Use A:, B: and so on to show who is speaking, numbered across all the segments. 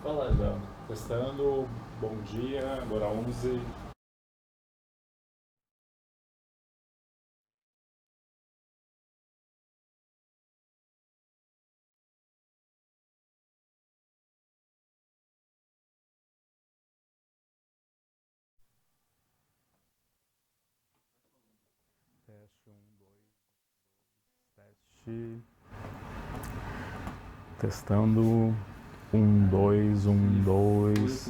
A: Fala já. Testando. Bom dia. Agora 11. Teste 1, 2, teste. Testando. 1, 2, 1, 2.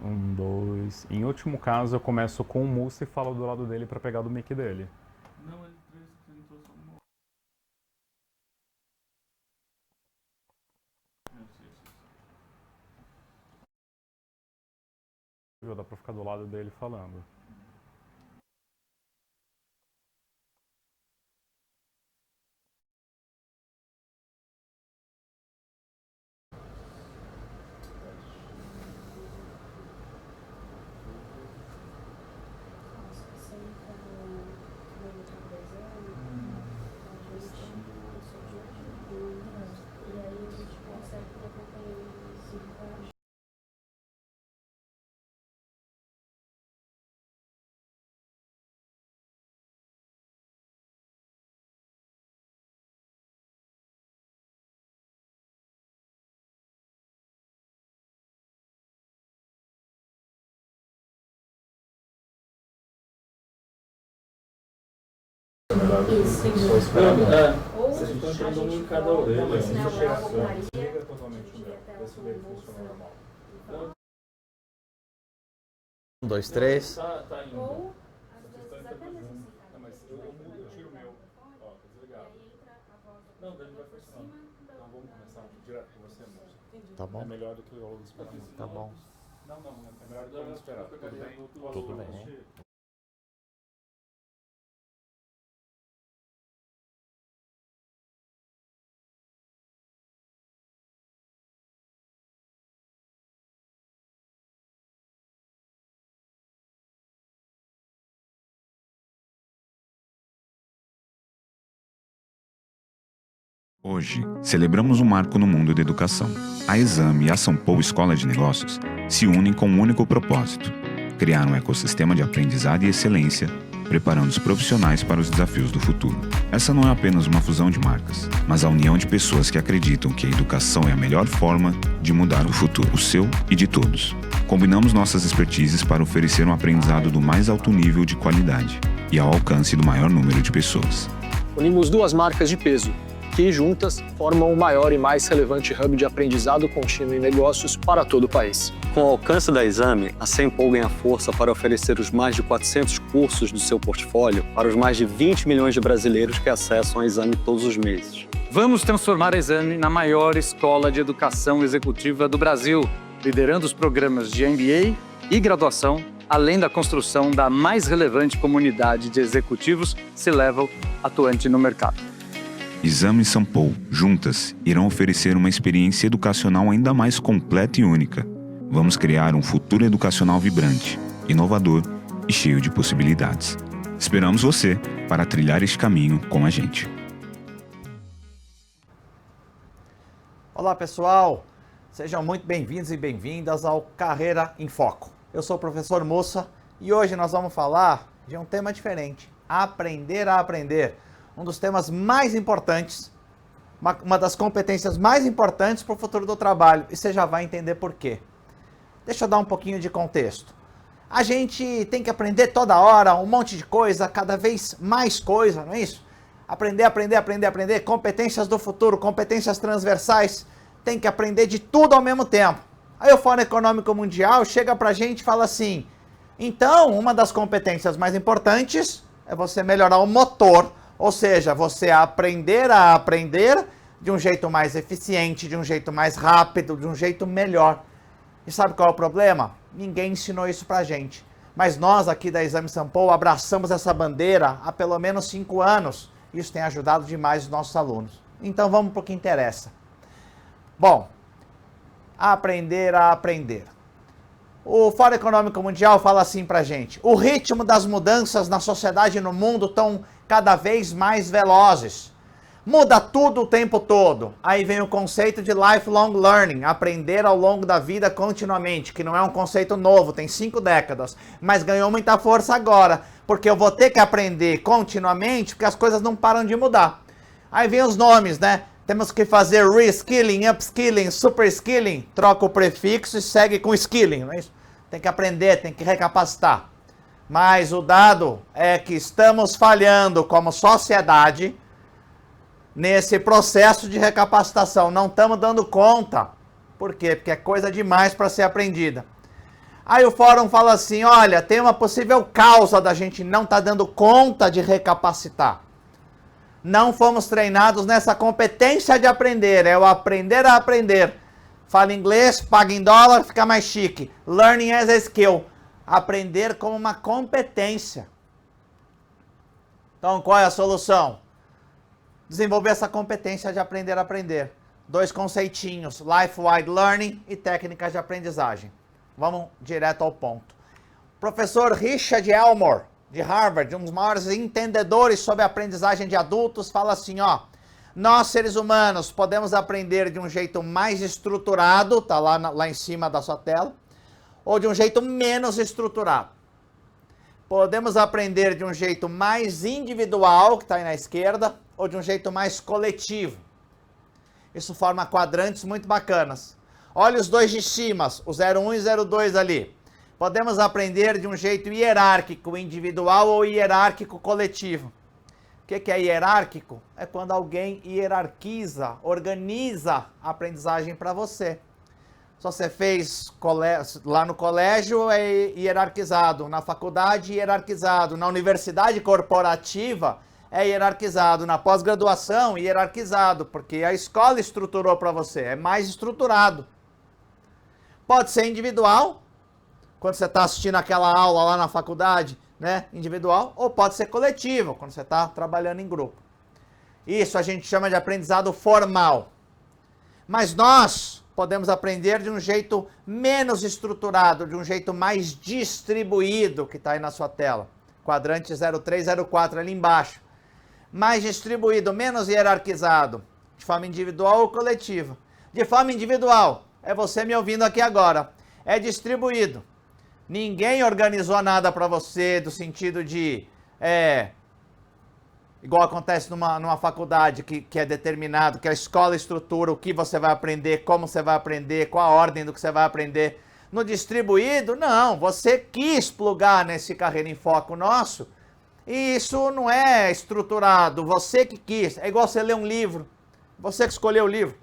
A: 1, 2. Em último caso, eu começo com o Musa e falo do lado dele para pegar do mic dele.
B: Não, ele entrou só uma.
A: Dá pra ficar do lado dele falando. Estou esperando. Vocês estão entrando um em cada orelha. Desliga totalmente o meu. Esse dele funciona normal.
C: 1, 2, 3.
A: Tá indo.
D: Ou, às
A: Vocês
D: vezes,
A: estão
D: até mesmo
A: interpretando.
D: assim, tá?
A: Não, mas eu mudo, eu tiro o meu. Ó, tá
D: E
A: desligado.
D: aí entra a voz do
A: Não, daí não vai
D: por
A: funcionar.
D: cima
A: Então vamos começar direto com você, moça.
C: Tá
A: É
C: bom?
A: melhor do que eu esperar.
C: Tá bom.
A: Não, é melhor do que eu esperar. Tudo bem?
C: Tudo bem.
E: Hoje, celebramos um marco no mundo da educação. A Exame e a São Paulo Escola de Negócios se unem com um único propósito: criar um ecossistema de aprendizado e excelência, preparando os profissionais para os desafios do futuro. Essa não é apenas uma fusão de marcas, mas a união de pessoas que acreditam que a educação é a melhor forma de mudar o futuro, o seu e de todos. Combinamos nossas expertises para oferecer um aprendizado do mais alto nível de qualidade e ao alcance do maior número de pessoas.
F: Unimos duas marcas de peso, que juntas formam o maior e mais relevante hub de aprendizado contínuo em negócios para todo o país.
G: Com o alcance da Exame, a Sempol ganha força para oferecer os mais de 400 cursos do seu portfólio para os mais de 20 milhões de brasileiros que acessam a Exame todos os meses.
H: Vamos transformar a Exame na maior escola de educação executiva do Brasil, liderando os programas de MBA e graduação, além da construção da mais relevante comunidade de executivos C-Level atuante no mercado.
E: Exame e São Paulo, juntas, irão oferecer uma experiência educacional ainda mais completa e única. Vamos criar um futuro educacional vibrante, inovador e cheio de possibilidades. Esperamos você para trilhar este caminho com a gente.
C: Olá, pessoal! Sejam muito bem-vindos e bem-vindas ao Carreira em Foco. Eu sou o professor Mussa e hoje nós vamos falar de um tema diferente: aprender a aprender. Um dos temas mais importantes, uma das competências mais importantes para o futuro do trabalho. E você já vai entender por quê. Deixa eu dar um pouquinho de contexto. A gente tem que aprender toda hora, um monte de coisa, cada vez mais coisa, não é isso? Aprender, aprender, aprender, aprender. Competências do futuro, competências transversais. Tem que aprender de tudo ao mesmo tempo. Aí o Fórum Econômico Mundial chega pra gente e fala assim: então, uma das competências mais importantes é você melhorar o motor. Ou seja, você aprender a aprender de um jeito mais eficiente, de um jeito mais rápido, de um jeito melhor. E sabe qual é o problema? Ninguém ensinou isso pra gente. Mas nós aqui da Exame São Paulo abraçamos essa bandeira há pelo menos 5 anos. Isso tem ajudado demais os nossos alunos. Então vamos para o que interessa. Bom, aprender a aprender. O Fórum Econômico Mundial fala assim pra gente: o ritmo das mudanças na sociedade e no mundo estão cada vez mais velozes. Muda tudo o tempo todo. Aí vem o conceito de lifelong learning, aprender ao longo da vida continuamente, que não é um conceito novo, tem 5 décadas, mas ganhou muita força agora, porque eu vou ter que aprender continuamente, porque as coisas não param de mudar. Aí vem os nomes, né? Temos que fazer reskilling, upskilling, superskilling, troca o prefixo e segue com skilling, não é isso? Tem que aprender, tem que recapacitar. Mas o dado é que estamos falhando como sociedade nesse processo de recapacitação. Não estamos dando conta. Por quê? Porque é coisa demais para ser aprendida. Aí o fórum fala assim, olha, tem uma possível causa da gente não estar dando conta de recapacitar. Não fomos treinados nessa competência de aprender, é o aprender a aprender. Fala inglês, paga em dólar, fica mais chique. Learning as a skill. Aprender como uma competência. Então, qual é a solução? Desenvolver essa competência de aprender a aprender. 2 conceitinhos, life-wide learning e técnicas de aprendizagem. Vamos direto ao ponto. Professor Richard Elmore, de Harvard, um dos maiores entendedores sobre a aprendizagem de adultos, fala assim, ó, nós seres humanos podemos aprender de um jeito mais estruturado, tá lá em cima da sua tela, ou de um jeito menos estruturado. Podemos aprender de um jeito mais individual, que está aí na esquerda, ou de um jeito mais coletivo. Isso forma quadrantes muito bacanas. Olha os dois de cima, o 01 e 02 ali. Podemos aprender de um jeito hierárquico, individual ou hierárquico coletivo. O que é hierárquico? É quando alguém hierarquiza, organiza a aprendizagem para você. Se você fez lá no colégio, é hierarquizado. Na faculdade, hierarquizado. Na universidade corporativa, é hierarquizado. Na pós-graduação, hierarquizado. Porque a escola estruturou para você. É mais estruturado. Pode ser individual, quando você está assistindo aquela aula lá na faculdade, né? Individual. Ou pode ser coletivo, quando você está trabalhando em grupo. Isso a gente chama de aprendizado formal. Mas nós podemos aprender de um jeito menos estruturado, de um jeito mais distribuído, que está aí na sua tela. Quadrante 03, 04 ali embaixo. Mais distribuído, menos hierarquizado. De forma individual ou coletiva. De forma individual, é você me ouvindo aqui agora. É distribuído. Ninguém organizou nada para você do sentido de... igual acontece numa faculdade que é determinado, que a escola estrutura o que você vai aprender, como você vai aprender, qual a ordem do que você vai aprender. No distribuído, não. Você quis plugar nesse Carreira em Foco nosso e isso não é estruturado. Você que quis. É igual você ler um livro. Você que escolheu o livro.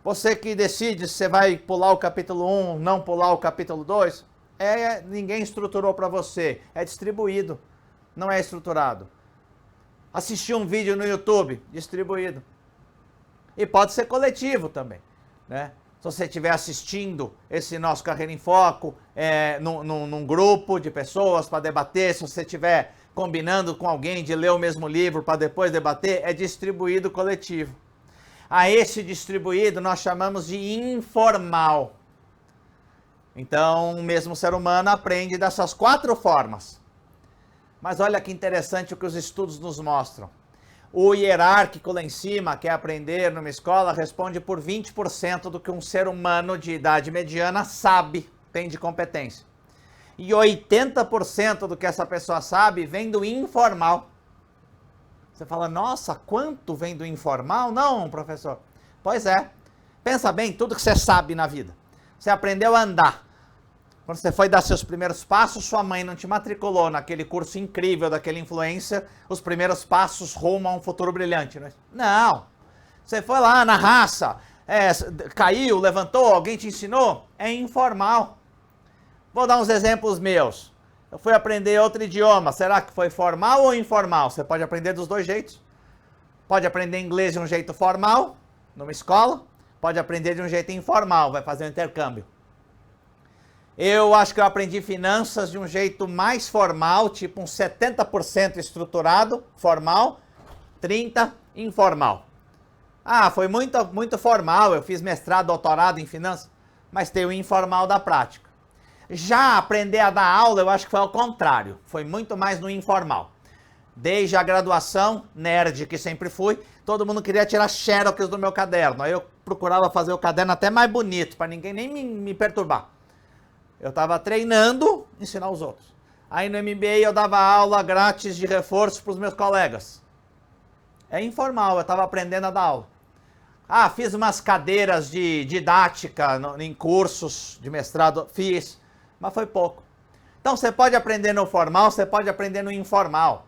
C: Você que decide se você vai pular o capítulo 1, não pular o capítulo 2. Ninguém estruturou para você. É distribuído. Não é estruturado. Assistir um vídeo no YouTube, distribuído. E pode ser coletivo também, né? Se você estiver assistindo esse nosso Carreira em Foco num grupo de pessoas para debater, se você estiver combinando com alguém de ler o mesmo livro para depois debater, é distribuído coletivo. A esse distribuído nós chamamos de informal. Então, o mesmo ser humano aprende dessas 4 formas. Mas olha que interessante o que os estudos nos mostram. O hierárquico lá em cima, que é aprender numa escola, responde por 20% do que um ser humano de idade mediana sabe, tem de competência. E 80% do que essa pessoa sabe vem do informal. Você fala, nossa, quanto vem do informal? Não, professor. Pois é. Pensa bem, tudo que você sabe na vida. Você aprendeu a andar. Quando você foi dar seus primeiros passos, sua mãe não te matriculou naquele curso incrível daquele influencer, os primeiros passos rumo a um futuro brilhante, né? Não. Você foi lá na raça, caiu, levantou, alguém te ensinou? É informal. Vou dar uns exemplos meus. Eu fui aprender outro idioma, será que foi formal ou informal? Você pode aprender dos 2 jeitos. Pode aprender inglês de um jeito formal, numa escola, pode aprender de um jeito informal, vai fazer um intercâmbio. Eu acho que eu aprendi finanças de um jeito mais formal, tipo um 70% estruturado, formal, 30% informal. Ah, foi muito formal, eu fiz mestrado, doutorado em finanças, mas tem o informal da prática. Já aprender a dar aula, eu acho que foi ao contrário, foi muito mais no informal. Desde a graduação, nerd que sempre fui, todo mundo queria tirar xerox do meu caderno. Aí eu procurava fazer o caderno até mais bonito, para ninguém nem me perturbar. Eu estava treinando, ensinar os outros. Aí no MBA eu dava aula grátis de reforço para os meus colegas. É informal, eu estava aprendendo a dar aula. Ah, fiz umas cadeiras de didática em cursos de mestrado, fiz, mas foi pouco. Então você pode aprender no formal, você pode aprender no informal.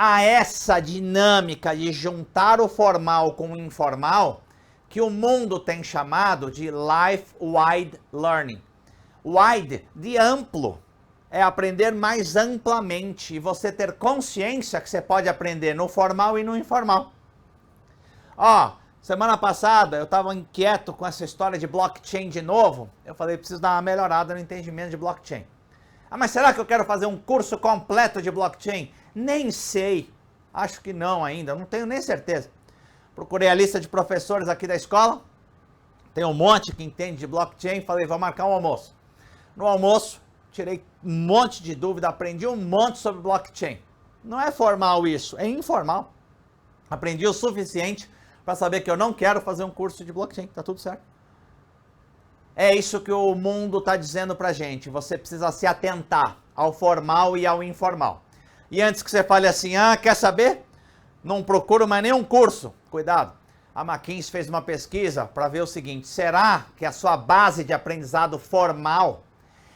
C: Há essa dinâmica de juntar o formal com o informal que o mundo tem chamado de Life-Wide Learning. Wide, de amplo, é aprender mais amplamente e você ter consciência que você pode aprender no formal e no informal. Ó, semana passada eu estava inquieto com essa história de blockchain de novo. Eu falei, preciso dar uma melhorada no entendimento de blockchain. Ah, mas será que eu quero fazer um curso completo de blockchain? Nem sei. Acho que não ainda, não tenho nem certeza. Procurei a lista de professores aqui da escola. Tem um monte que entende de blockchain. Falei, vou marcar um almoço. No almoço, tirei um monte de dúvida, aprendi um monte sobre blockchain. Não é formal isso, é informal. Aprendi o suficiente para saber que eu não quero fazer um curso de blockchain, tá tudo certo. É isso que o mundo está dizendo pra gente. Você precisa se atentar ao formal e ao informal. E antes que você fale assim, ah, quer saber? Não procuro mais nenhum curso. Cuidado. A McKinsey fez uma pesquisa para ver o seguinte, será que a sua base de aprendizado formal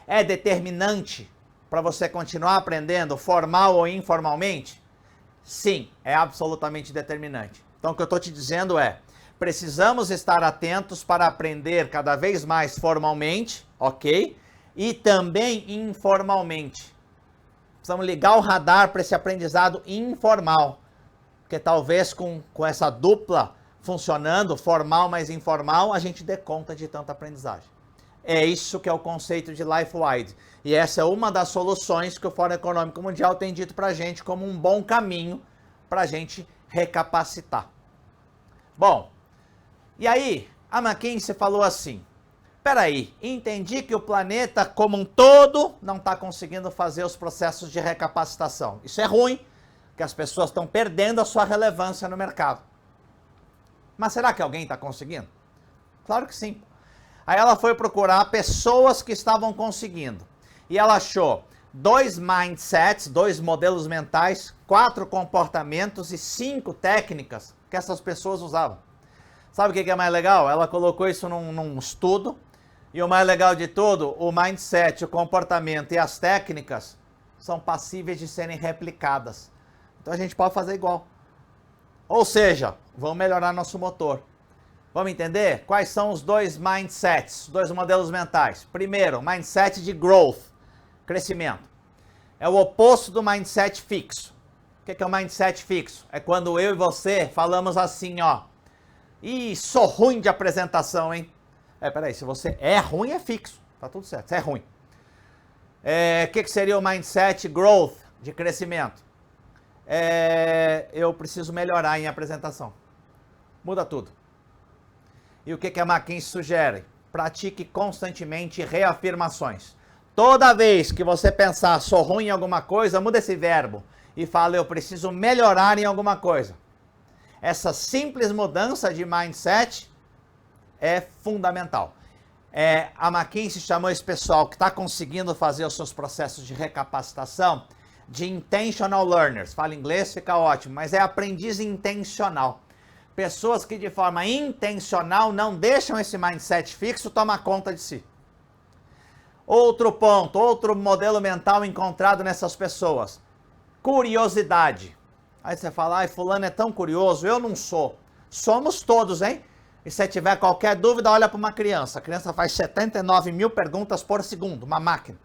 C: é determinante para você continuar aprendendo formal ou informalmente? Sim, é absolutamente determinante. Então o que eu estou te dizendo é, precisamos estar atentos para aprender cada vez mais formalmente, ok? E também informalmente. Precisamos ligar o radar para esse aprendizado informal. Porque talvez com essa dupla funcionando, formal mais informal, a gente dê conta de tanta aprendizagem. É isso que é o conceito de Life-Wide. E essa é uma das soluções que o Fórum Econômico Mundial tem dito para a gente como um bom caminho para a gente recapacitar. Bom, e aí a McKinsey falou assim, peraí, entendi que o planeta como um todo não está conseguindo fazer os processos de recapacitação. Isso é ruim, porque as pessoas estão perdendo a sua relevância no mercado. Mas será que alguém está conseguindo? Claro que sim. Aí ela foi procurar pessoas que estavam conseguindo. E ela achou 2 mindsets, 2 modelos mentais, 4 comportamentos e 5 técnicas que essas pessoas usavam. Sabe o que é mais legal? Ela colocou isso num estudo. E o mais legal de tudo, o mindset, o comportamento e as técnicas são passíveis de serem replicadas. Então a gente pode fazer igual. Ou seja, vamos melhorar nosso motor. Vamos entender quais são os 2 mindsets, 2 modelos mentais. Primeiro, mindset de growth, crescimento. É o oposto do mindset fixo. O que é o mindset fixo? É quando eu e você falamos assim, ó. Ih, sou ruim de apresentação, hein? Peraí, se você é ruim, é fixo. Tá tudo certo, você é ruim. O que seria o mindset growth, de crescimento? Eu preciso melhorar em apresentação. Muda tudo. E o que a McKinsey sugere? Pratique constantemente reafirmações. Toda vez que você pensar, sou ruim em alguma coisa, muda esse verbo e fala, eu preciso melhorar em alguma coisa. Essa simples mudança de mindset é fundamental. A McKinsey chamou esse pessoal que está conseguindo fazer os seus processos de recapacitação de intentional learners. Fala inglês, fica ótimo, mas é aprendiz intencional. Pessoas que de forma intencional não deixam esse mindset fixo tomar conta de si. Outro ponto, outro modelo mental encontrado nessas pessoas. Curiosidade. Aí você fala, ai, fulano é tão curioso, eu não sou. Somos todos, hein? E se tiver qualquer dúvida, olha para uma criança. A criança faz 79 mil perguntas por segundo, uma máquina.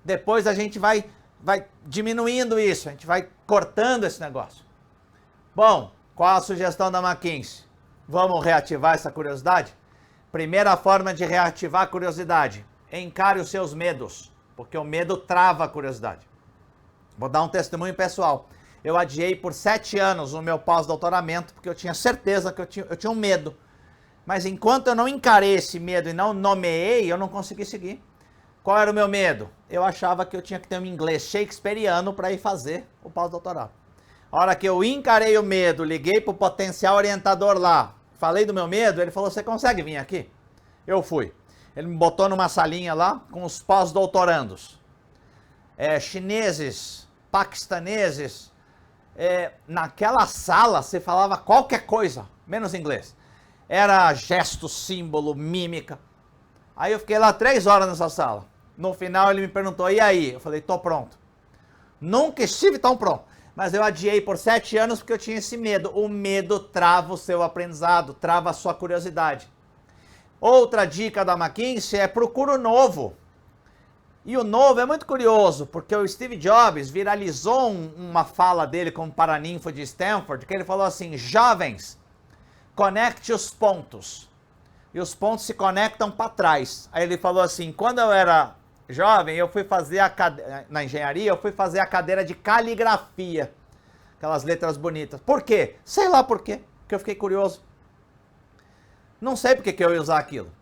C: Depois a gente vai diminuindo isso, a gente vai cortando esse negócio. Bom, qual a sugestão da McKinsey? Vamos reativar essa curiosidade? Primeira forma de reativar a curiosidade, encare os seus medos, porque o medo trava a curiosidade. Vou dar um testemunho pessoal. Eu adiei por 7 anos o meu pós-doutoramento, porque eu tinha certeza que eu tinha um medo. Mas enquanto eu não encarei esse medo e não nomeei, eu não consegui seguir. Qual era o meu medo? Eu achava que eu tinha que ter um inglês shakespeariano para ir fazer o pós-doutorado. A hora que eu encarei o medo, liguei pro potencial orientador lá, falei do meu medo, ele falou, você consegue vir aqui? Eu fui. Ele me botou numa salinha lá com os pós-doutorandos. Chineses, paquistaneses. Naquela sala você falava qualquer coisa, menos inglês. Era gesto, símbolo, mímica. Aí eu fiquei lá 3 horas nessa sala. No final ele me perguntou, e aí? Eu falei, tô pronto. Nunca estive tão pronto. Mas eu adiei por 7 anos porque eu tinha esse medo. O medo trava o seu aprendizado, trava a sua curiosidade. Outra dica da McKinsey é procura o novo. E o novo é muito curioso, porque o Steve Jobs viralizou uma fala dele como paraninfo de Stanford, que ele falou assim, jovens, conecte os pontos. E os pontos se conectam para trás. Aí ele falou assim, quando eu era jovem, eu fui fazer na engenharia, eu fui fazer a cadeira de caligrafia. Aquelas letras bonitas. Por quê? Sei lá por quê, porque eu fiquei curioso. Não sei porque que eu ia usar aquilo.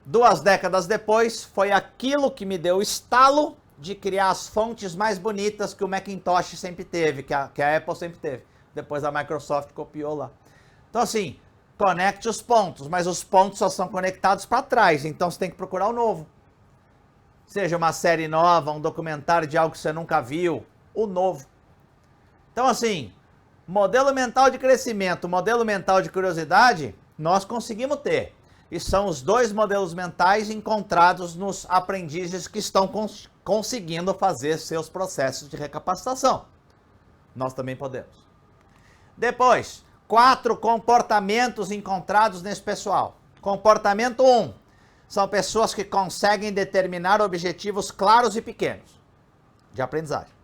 C: 2 décadas depois, foi aquilo que me deu o estalo de criar as fontes mais bonitas que o Macintosh sempre teve, que a Apple sempre teve. Depois a Microsoft copiou lá. Então assim, conecte os pontos, mas os pontos só são conectados para trás, então você tem que procurar o novo. Seja uma série nova, um documentário de algo que você nunca viu, o novo. Então assim, modelo mental de crescimento, modelo mental de curiosidade, nós conseguimos ter. E são os 2 modelos mentais encontrados nos aprendizes que estão conseguindo fazer seus processos de recapacitação. Nós também podemos. Depois, 4 comportamentos encontrados nesse pessoal. Comportamento 1. São pessoas que conseguem determinar objetivos claros e pequenos de aprendizagem.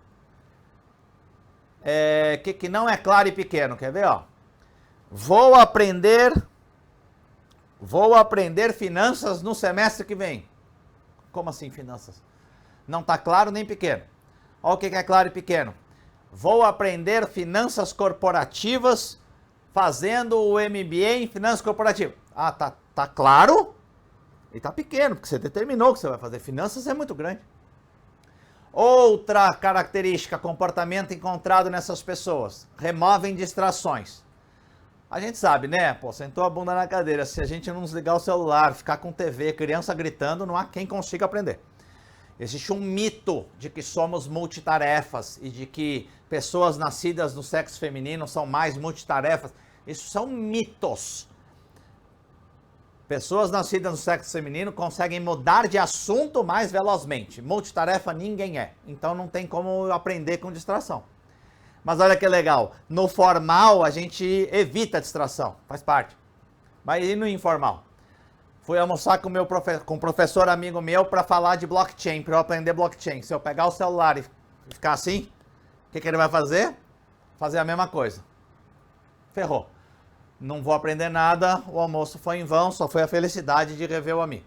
C: Que não é claro e pequeno, quer ver? Ó? Vou aprender finanças no semestre que vem. Como assim finanças? Não está claro nem pequeno. Olha o que é claro e pequeno. Vou aprender finanças corporativas fazendo o MBA em finanças corporativas. Ah, tá claro e tá pequeno, porque você determinou que você vai fazer. Finanças é muito grande. Outra característica, comportamento encontrado nessas pessoas. Removem distrações. A gente sabe, né? Pô, sentou a bunda na cadeira. Se a gente não desligar o celular, ficar com TV, criança gritando, não há quem consiga aprender. Existe um mito de que somos multitarefas e de que pessoas nascidas no sexo feminino são mais multitarefas. Isso são mitos. Pessoas nascidas no sexo feminino conseguem mudar de assunto mais velozmente. Multitarefa ninguém é. Então não tem como aprender com distração. Mas olha que legal, no formal a gente evita a distração, faz parte. Mas e no informal? Fui almoçar com um professor amigo meu para falar de blockchain, para eu aprender blockchain. Se eu pegar o celular e ficar assim, o que ele vai fazer? Fazer a mesma coisa. Ferrou. Não vou aprender nada, o almoço foi em vão, só foi a felicidade de rever o amigo.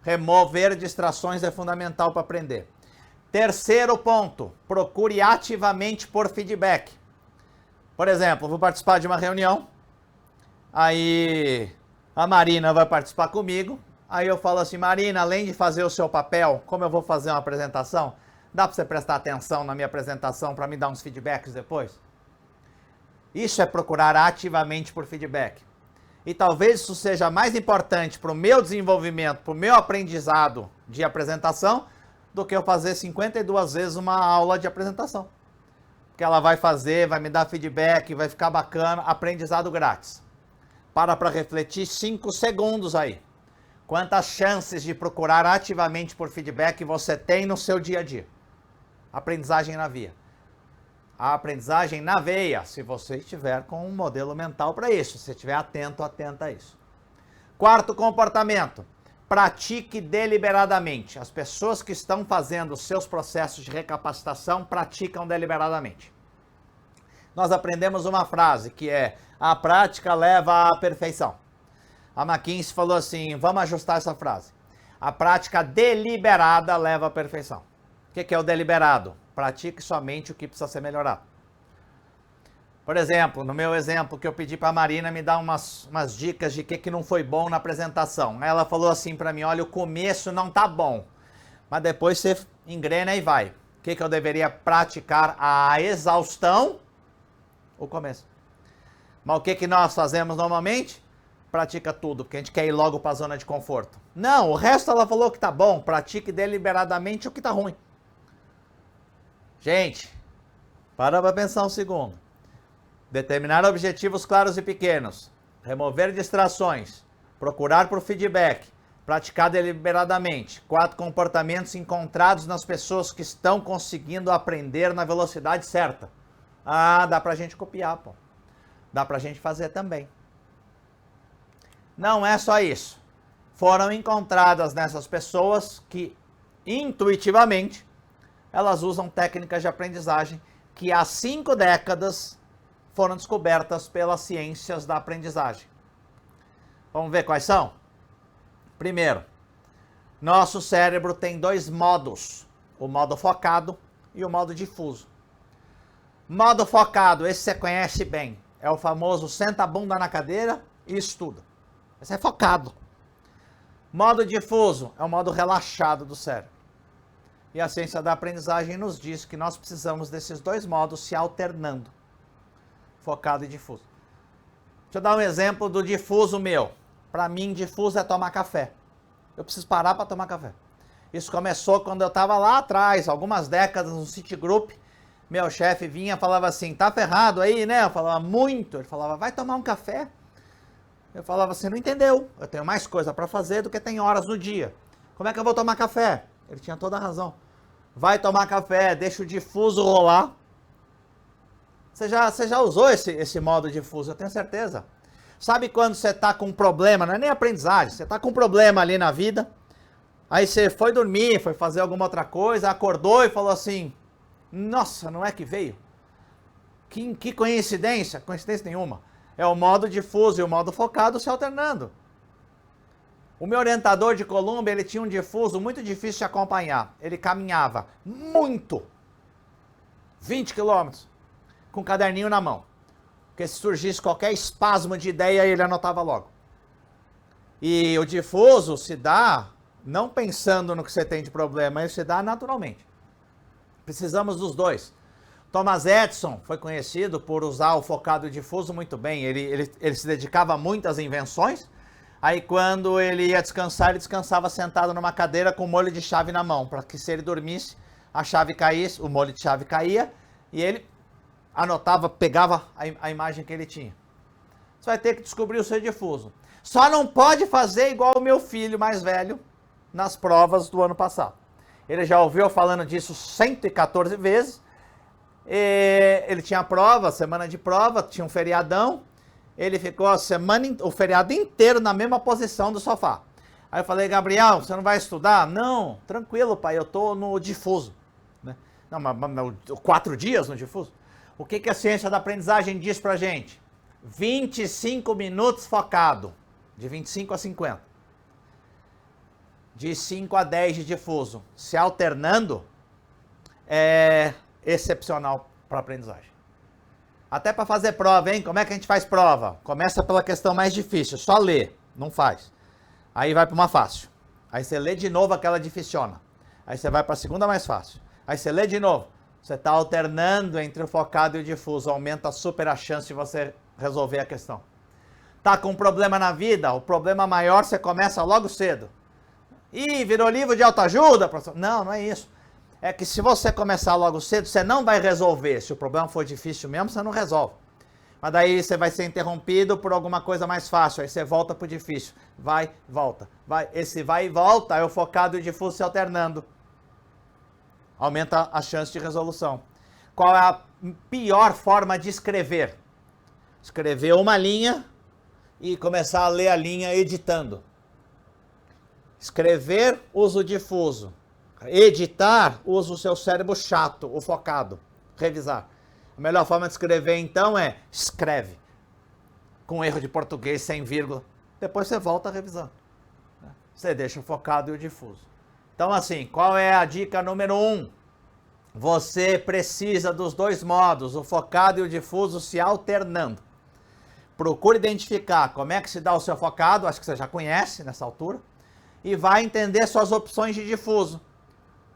C: Remover distrações é fundamental para aprender. Terceiro ponto, procure ativamente por feedback. Por exemplo, vou participar de uma reunião, aí a Marina vai participar comigo, aí eu falo assim, Marina, além de fazer o seu papel, como eu vou fazer uma apresentação, dá para você prestar atenção na minha apresentação para me dar uns feedbacks depois? Isso é procurar ativamente por feedback. E talvez isso seja mais importante para o meu desenvolvimento, para o meu aprendizado de apresentação, do que eu fazer 52 vezes uma aula de apresentação. Porque ela vai fazer, vai me dar feedback, vai ficar bacana, aprendizado grátis. Para refletir 5 segundos aí. Quantas chances de procurar ativamente por feedback você tem no seu dia a dia? Aprendizagem na via. A aprendizagem na veia, se você estiver com um modelo mental para isso, se estiver atenta a isso. Quarto comportamento. Pratique deliberadamente. As pessoas que estão fazendo os seus processos de recapacitação praticam deliberadamente. Nós aprendemos uma frase que é: a prática leva à perfeição. A McKinsey falou assim, vamos ajustar essa frase. A prática deliberada leva à perfeição. O que é o deliberado? Pratique somente o que precisa ser melhorado. Por exemplo, no meu exemplo que eu pedi para a Marina me dar umas dicas de que não foi bom na apresentação. Ela falou assim para mim, olha, o começo não tá bom, mas depois você engrena e vai. O que eu deveria praticar? A exaustão o começo. Mas o que nós fazemos normalmente? Pratica tudo, porque a gente quer ir logo para a zona de conforto. Não, o resto ela falou que tá bom, pratique deliberadamente o que tá ruim. Gente, para pensar um segundo. Determinar objetivos claros e pequenos, remover distrações, procurar por feedback, praticar deliberadamente. 4 comportamentos encontrados nas pessoas que estão conseguindo aprender na velocidade certa. Ah, dá pra gente copiar, pô. Dá pra gente fazer também. Não é só isso. Foram encontradas nessas pessoas que, intuitivamente, elas usam técnicas de aprendizagem que há 5 décadas foram descobertas pelas ciências da aprendizagem. Vamos ver quais são? Primeiro, nosso cérebro tem 2 modos, o modo focado e o modo difuso. Modo focado, esse você conhece bem, é o famoso senta a bunda na cadeira e estuda. Esse é focado. Modo difuso é o modo relaxado do cérebro. E a ciência da aprendizagem nos diz que nós precisamos desses 2 modos se alternando. Focado e difuso. Deixa eu dar um exemplo do difuso meu. Para mim, difuso é tomar café. Eu preciso parar para tomar café. Isso começou quando eu estava lá atrás, algumas décadas, no Citigroup. Meu chefe vinha e falava assim, tá ferrado aí, né? Eu falava, muito. Ele falava, vai tomar um café? Eu falava assim, não entendeu. Eu tenho mais coisa para fazer do que tem horas no dia. Como é que eu vou tomar café? Ele tinha toda a razão. Vai tomar café, deixa o difuso rolar. Você já usou esse modo difuso, eu tenho certeza. Sabe quando você está com um problema, não é nem aprendizagem, você está com um problema ali na vida, aí você foi dormir, foi fazer alguma outra coisa, acordou e falou assim, nossa, não é que veio? Que coincidência, coincidência nenhuma. É o modo difuso e o modo focado se alternando. O meu orientador de Colômbia, ele tinha um difuso muito difícil de acompanhar. Ele caminhava muito, 20 quilômetros, com um caderninho na mão. Porque se surgisse qualquer espasmo de ideia, ele anotava logo. E o difuso se dá não pensando no que você tem de problema, ele se dá naturalmente. Precisamos dos 2. Thomas Edison foi conhecido por usar o focado e o difuso muito bem. Ele se dedicava muito às invenções. Aí quando ele ia descansar, ele descansava sentado numa cadeira com o molho de chave na mão, para que se ele dormisse, a chave caísse, o molho de chave caía, e ele anotava, pegava a imagem que ele tinha. Você vai ter que descobrir o seu difuso. Só não pode fazer igual o meu filho mais velho nas provas do ano passado. Ele já ouviu falando disso 114 vezes. Ele tinha prova, semana de prova, tinha um feriadão. Ele ficou o feriado inteiro na mesma posição do sofá. Aí eu falei, Gabriel, você não vai estudar? Não, tranquilo, pai, eu tô no difuso. Né? Não, mas 4 dias no difuso? O que a ciência da aprendizagem diz pra gente? 25 minutos focado, de 25 a 50. De 5 a 10 de difuso. Se alternando, é excepcional para aprendizagem. Até para fazer prova, hein? Como é que a gente faz prova? Começa pela questão mais difícil, só ler, não faz. Aí vai para uma fácil. Aí você lê de novo aquela dificiona. Aí você vai para a segunda mais fácil. Aí você lê de novo. Você está alternando entre o focado e o difuso. Aumenta super a chance de você resolver a questão. Tá com um problema na vida? O problema maior você começa logo cedo. Ih, virou livro de autoajuda, professor? Não, não é isso. É que se você começar logo cedo, você não vai resolver. Se o problema for difícil mesmo, você não resolve. Mas daí você vai ser interrompido por alguma coisa mais fácil. Aí você volta pro difícil. Vai, volta. Vai. Esse vai e volta é o focado e o difuso se alternando. Aumenta a chance de resolução. Qual é a pior forma de escrever? Escrever uma linha e começar a ler a linha editando. Escrever, usa o difuso. Editar, usa o seu cérebro chato, o focado. Revisar. A melhor forma de escrever, então, é escreve. Com erro de português, sem vírgula. Depois você volta revisando. Você deixa o focado e o difuso. Então, assim, qual é a dica número 1? Você precisa dos 2 modos, o focado e o difuso se alternando. Procure identificar como é que se dá o seu focado, acho que você já conhece nessa altura, e vai entender suas opções de difuso.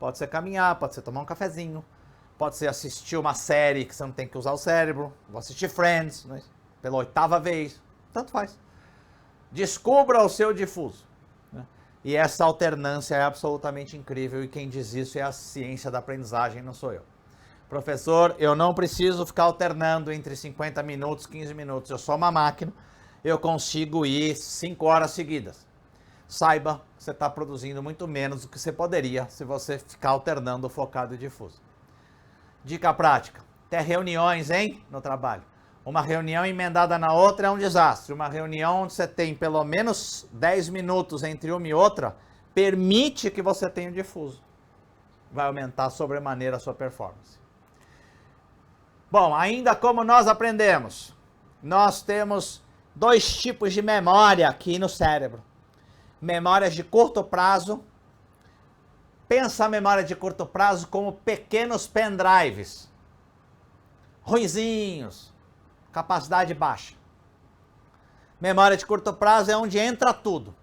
C: Pode ser caminhar, pode ser tomar um cafezinho, pode ser assistir uma série que você não tem que usar o cérebro, vou assistir Friends, né? Pela 8ª vez, tanto faz. Descubra o seu difuso. Né? E essa alternância é absolutamente incrível, e quem diz isso é a ciência da aprendizagem, não sou eu. Professor, eu não preciso ficar alternando entre 50 minutos, 15 minutos, eu sou uma máquina, eu consigo ir 5 horas seguidas. Saiba que você está produzindo muito menos do que você poderia se você ficar alternando focado e difuso. Dica prática, ter reuniões, hein, no trabalho. Uma reunião emendada na outra é um desastre. Uma reunião onde você tem pelo menos 10 minutos entre uma e outra, permite que você tenha o difuso. Vai aumentar sobremaneira a sua performance. Bom, ainda como nós aprendemos, nós temos 2 tipos de memória aqui no cérebro. Memórias de curto prazo. Pensa a memória de curto prazo como pequenos pendrives. Ruinzinhos. Capacidade baixa. Memória de curto prazo é onde entra tudo.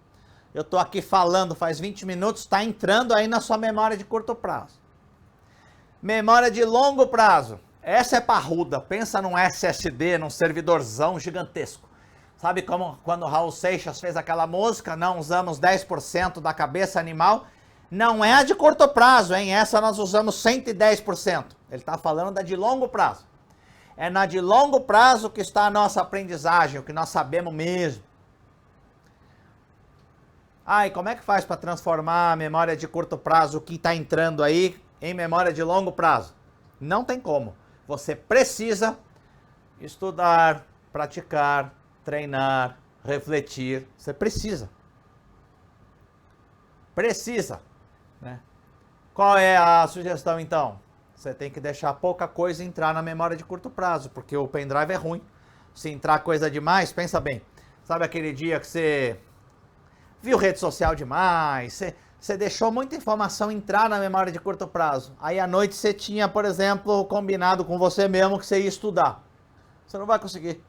C: Eu estou aqui falando faz 20 minutos, está entrando aí na sua memória de curto prazo. Memória de longo prazo. Essa é parruda. Pensa num SSD, num servidorzão gigantesco. Sabe como quando o Raul Seixas fez aquela música, não usamos 10% da cabeça animal? Não é a de curto prazo, hein? Essa nós usamos 110%. Ele está falando da de longo prazo. É na de longo prazo que está a nossa aprendizagem, o que nós sabemos mesmo. E como é que faz para transformar a memória de curto prazo, o que está entrando aí, em memória de longo prazo? Não tem como. Você precisa estudar, praticar, treinar, refletir. Você precisa. Precisa. Né? Qual é a sugestão então? Você tem que deixar pouca coisa entrar na memória de curto prazo, porque o pendrive é ruim. Se entrar coisa demais, pensa bem. Sabe aquele dia que você viu rede social demais, você deixou muita informação entrar na memória de curto prazo. Aí à noite você tinha, por exemplo, combinado com você mesmo que você ia estudar. Você não vai conseguir.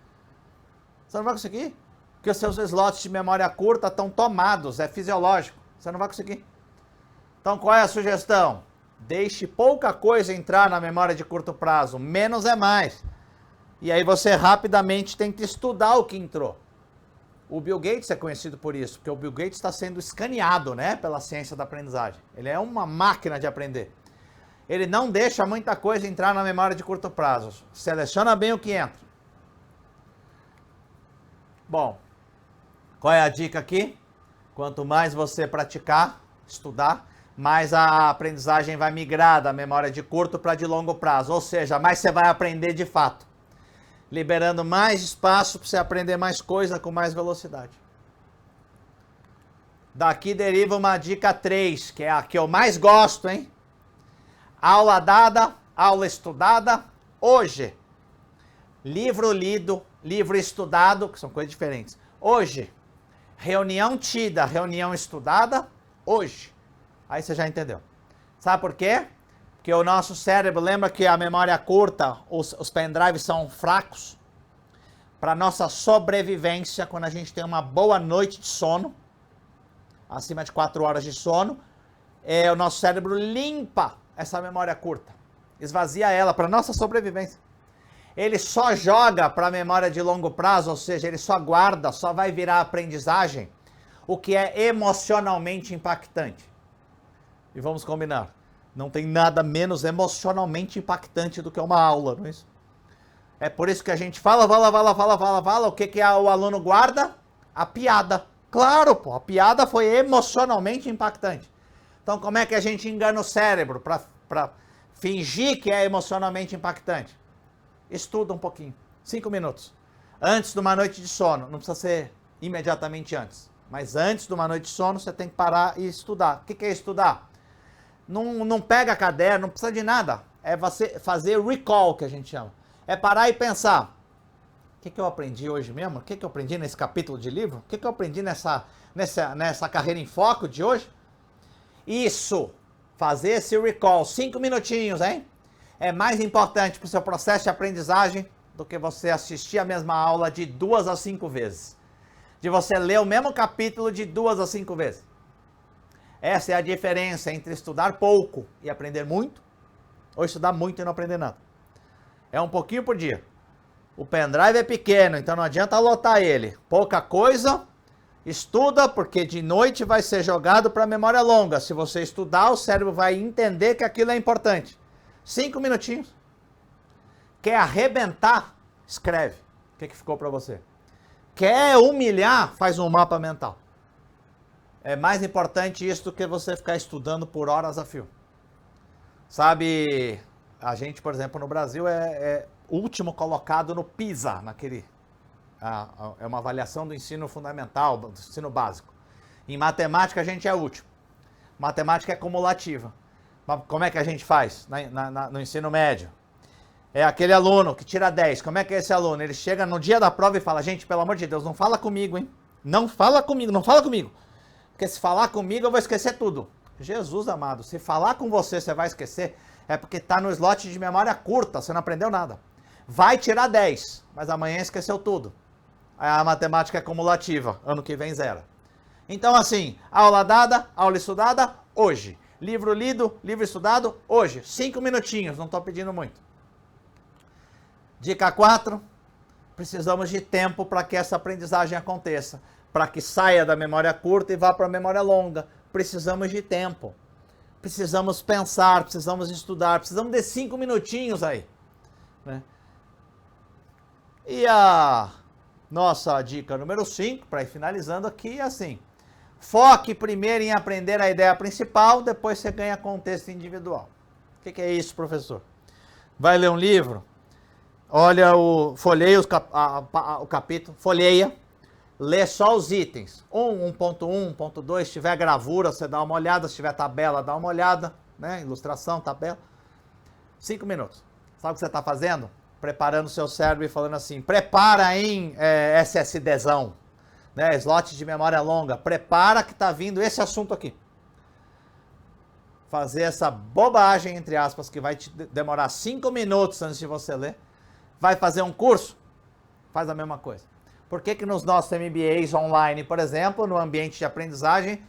C: Você não vai conseguir. Porque os seus slots de memória curta estão tomados, é fisiológico. Você não vai conseguir. Então qual é a sugestão? Deixe pouca coisa entrar na memória de curto prazo, menos é mais. E aí você rapidamente tem que estudar o que entrou. O Bill Gates é conhecido por isso, porque o Bill Gates está sendo escaneado, né, pela ciência da aprendizagem. Ele é uma máquina de aprender. Ele não deixa muita coisa entrar na memória de curto prazo. Seleciona bem o que entra. Bom, qual é a dica aqui? Quanto mais você praticar, estudar, mais a aprendizagem vai migrar da memória de curto para de longo prazo. Ou seja, mais você vai aprender de fato. Liberando mais espaço para você aprender mais coisa com mais velocidade. Daqui deriva uma dica 3, que é a que eu mais gosto, hein? Aula dada, aula estudada, hoje. Livro lido, livro estudado, que são coisas diferentes. Hoje. Reunião tida, reunião estudada, hoje. Aí você já entendeu. Sabe por quê? Porque o nosso cérebro, lembra que a memória curta, os pendrives são fracos? Para nossa sobrevivência, quando a gente tem uma boa noite de sono, acima de 4 horas de sono, o nosso cérebro limpa essa memória curta. Esvazia ela para nossa sobrevivência. Ele só joga para a memória de longo prazo, ou seja, ele só guarda, só vai virar aprendizagem, o que é emocionalmente impactante. E vamos combinar, não tem nada menos emocionalmente impactante do que uma aula, não é isso? É por isso que a gente fala, o que o aluno guarda? A piada. Claro, pô, a piada foi emocionalmente impactante. Então como é que a gente engana o cérebro para fingir que é emocionalmente impactante? Estuda um pouquinho, 5 minutos. Antes de uma noite de sono, não precisa ser imediatamente antes. Mas antes de uma noite de sono, você tem que parar e estudar. O que é estudar? Não pega caderno, não precisa de nada. É você fazer recall, que a gente chama. É parar e pensar. O que eu aprendi hoje mesmo? O que eu aprendi nesse capítulo de livro? O que eu aprendi nessa carreira em foco de hoje? Isso. Fazer esse recall. 5 minutinhos, hein? É mais importante para o seu processo de aprendizagem do que você assistir a mesma aula de 2 a 5 vezes. De você ler o mesmo capítulo de 2 a 5 vezes. Essa é a diferença entre estudar pouco e aprender muito, ou estudar muito e não aprender nada. É um pouquinho por dia. O pendrive é pequeno, então não adianta lotar ele. Pouca coisa, estuda, porque de noite vai ser jogado para memória longa. Se você estudar, o cérebro vai entender que aquilo é importante. 5 minutinhos. Quer arrebentar? Escreve. O que ficou para você? Quer humilhar? Faz um mapa mental. É mais importante isso do que você ficar estudando por horas a fio. Sabe, a gente, por exemplo, no Brasil é último colocado no PISA, é uma avaliação do ensino fundamental, do ensino básico. Em matemática a gente é último. Matemática é cumulativa. Mas como é que a gente faz no ensino médio? É aquele aluno que tira 10. Como é que é esse aluno? Ele chega no dia da prova e fala, gente, pelo amor de Deus, não fala comigo, hein? Não fala comigo, não fala comigo. Porque se falar comigo eu vou esquecer tudo. Jesus amado, se falar com você vai esquecer, é porque está no slot de memória curta, você não aprendeu nada. Vai tirar 10, mas amanhã esqueceu tudo. A matemática é cumulativa, ano que vem zero. Então assim, aula dada, aula estudada, hoje. Livro lido, livro estudado, hoje. 5 minutinhos, não estou pedindo muito. Dica 4, precisamos de tempo para que essa aprendizagem aconteça. Para que saia da memória curta e vá para a memória longa. Precisamos de tempo. Precisamos pensar, precisamos estudar, precisamos de 5 minutinhos aí. Né? E a nossa dica número 5, para ir finalizando aqui, é assim. Foque primeiro em aprender a ideia principal, depois você ganha contexto individual. O que é isso, professor? Vai ler um livro? Olha, folheia o capítulo, folheia. Lê só os itens, 1.1, 1.2, se tiver gravura, você dá uma olhada, se tiver tabela, dá uma olhada, né? Ilustração, tabela. 5 minutos. Sabe o que você está fazendo? Preparando o seu cérebro e falando assim, prepara em SSDzão, né? Slot de memória longa, prepara que está vindo esse assunto aqui. Fazer essa bobagem, entre aspas, que vai te demorar 5 minutos antes de você ler. Vai fazer um curso? Faz a mesma coisa. Por que nos nossos MBAs online, por exemplo, no ambiente de aprendizagem,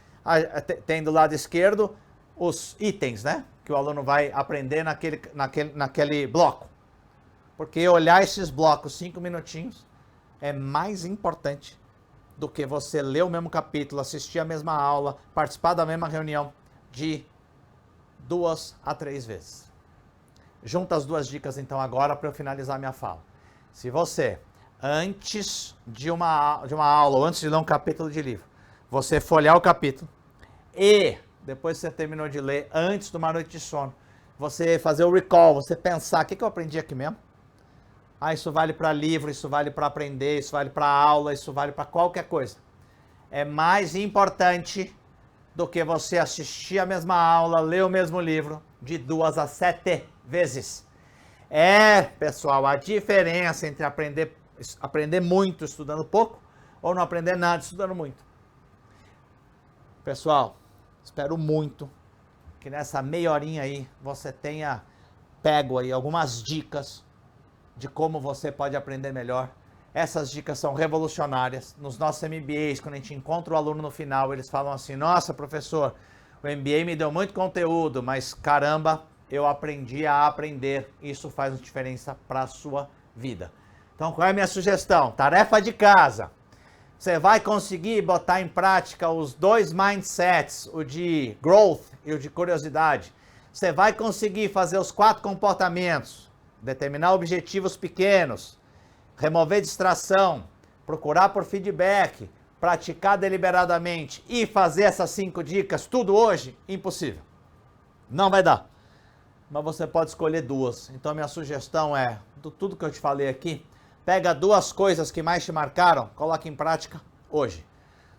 C: tem do lado esquerdo os itens, né? Que o aluno vai aprender naquele bloco. Porque olhar esses blocos 5 minutinhos é mais importante do que você ler o mesmo capítulo, assistir a mesma aula, participar da mesma reunião de 2 a 3 vezes. Junta as duas dicas então agora para eu finalizar minha fala. Se você, antes de uma aula, ou antes de ler um capítulo de livro, você folhear o capítulo e, depois que você terminou de ler, antes de uma noite de sono, você fazer o recall, você pensar, o que eu aprendi aqui mesmo? Ah, isso vale para livro, isso vale para aprender, isso vale para aula, isso vale para qualquer coisa. É mais importante do que você assistir a mesma aula, ler o mesmo livro, de 2 a 7 vezes. Pessoal, a diferença entre aprender muito estudando pouco ou não aprender nada estudando muito. Pessoal, espero muito que nessa meia horinha aí você tenha pego aí algumas dicas de como você pode aprender melhor. Essas dicas são revolucionárias. Nos nossos MBAs, quando a gente encontra o aluno no final, eles falam assim, nossa, professor, o MBA me deu muito conteúdo, mas caramba, eu aprendi a aprender. Isso faz diferença para a sua vida. Então, qual é a minha sugestão? Tarefa de casa. Você vai conseguir botar em prática os 2 mindsets, o de growth e o de curiosidade. Você vai conseguir fazer os 4 comportamentos, determinar objetivos pequenos, remover distração, procurar por feedback, praticar deliberadamente e fazer essas 5 dicas tudo hoje? Impossível. Não vai dar. Mas você pode escolher 2. Então, minha sugestão é, tudo que eu te falei aqui, pega 2 coisas que mais te marcaram, coloca em prática hoje.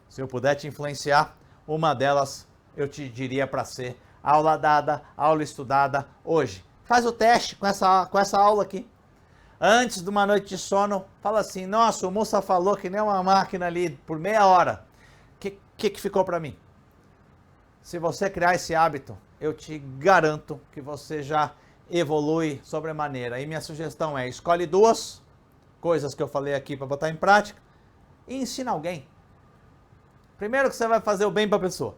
C: Se eu puder te influenciar, uma delas eu te diria para ser aula dada, aula estudada hoje. Faz o teste com essa aula aqui. Antes de uma noite de sono, fala assim, nossa, o moça falou que nem uma máquina ali por meia hora. O que ficou para mim? Se você criar esse hábito, eu te garanto que você já evolui sobremaneira. E minha sugestão é, escolhe 2 coisas que eu falei aqui para botar em prática e ensina alguém. Primeiro que você vai fazer o bem para a pessoa.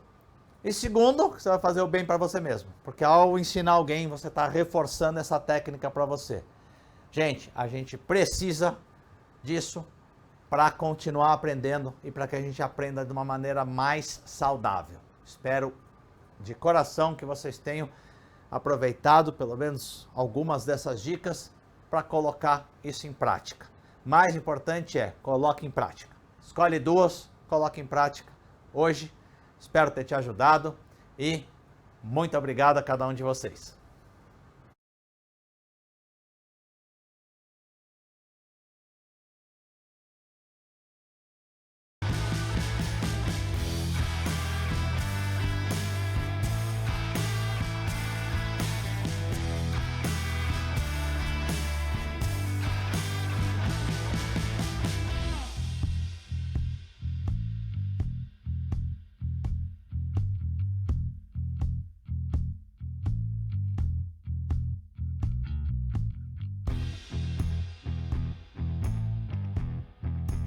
C: E segundo, você vai fazer o bem para você mesmo, porque ao ensinar alguém, você está reforçando essa técnica para você. Gente, a gente precisa disso para continuar aprendendo e para que a gente aprenda de uma maneira mais saudável. Espero de coração que vocês tenham aproveitado pelo menos algumas dessas dicas para colocar isso em prática. Mais importante é, coloque em prática. Escolhe duas, coloque em prática hoje. Espero ter te ajudado e muito obrigado a cada um de vocês.